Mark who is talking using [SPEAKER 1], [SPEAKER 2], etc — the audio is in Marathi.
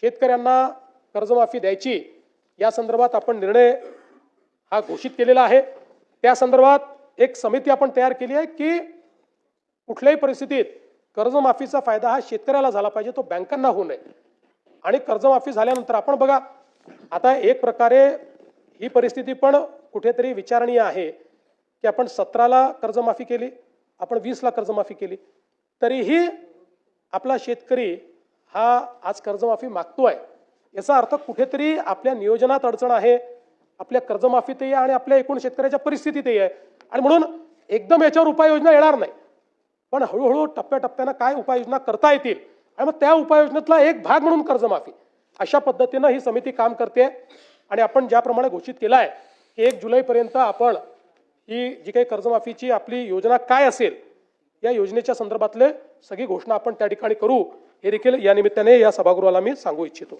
[SPEAKER 1] शेतकऱ्यांना कर्जमाफी द्यायची या संदर्भात आपण निर्णय हा घोषित केलेला आहे। त्या संदर्भात एक समिती आपण तयार केली आहे की कुठल्याही परिस्थितीत कर्जमाफीचा फायदा हा शेतकऱ्याला झाला पाहिजे, तो बँकांना होऊ नये। आणि कर्जमाफी झाल्यानंतर आपण बघा, आता एक प्रकारे ही परिस्थिती पण कुठेतरी विचारणीय आहे की आपण 17ला कर्जमाफी केली, आपण 20ला कर्जमाफी केली, तरीही आपला शेतकरी हा आज कर्जमाफी मागतोय। याचा अर्थ कुठेतरी आपल्या नियोजनात अडचण आहे, आपल्या कर्जमाफीतही आणि आपल्या एकूण शेतकऱ्याच्या परिस्थितीतही आहे। आणि म्हणून एकदम याच्यावर उपाययोजना येणार नाही, पण हळूहळू टप्प्याटप्प्याने काय उपाययोजना करता येतील आणि मग त्या उपाययोजनेतला एक भाग म्हणून कर्जमाफी, अशा पद्धतीनं ही समिती काम करते। आणि आपण ज्याप्रमाणे घोषित केलं आहे की 1 जुलैपर्यंत आपण ही जी काही कर्जमाफीची आपली योजना काय असेल या योजनेच्या संदर्भातले सगळी घोषणा आपण त्या ठिकाणी करू, हे देखील या निमित्ताने या सभागृहाला मी सांगू इच्छितो।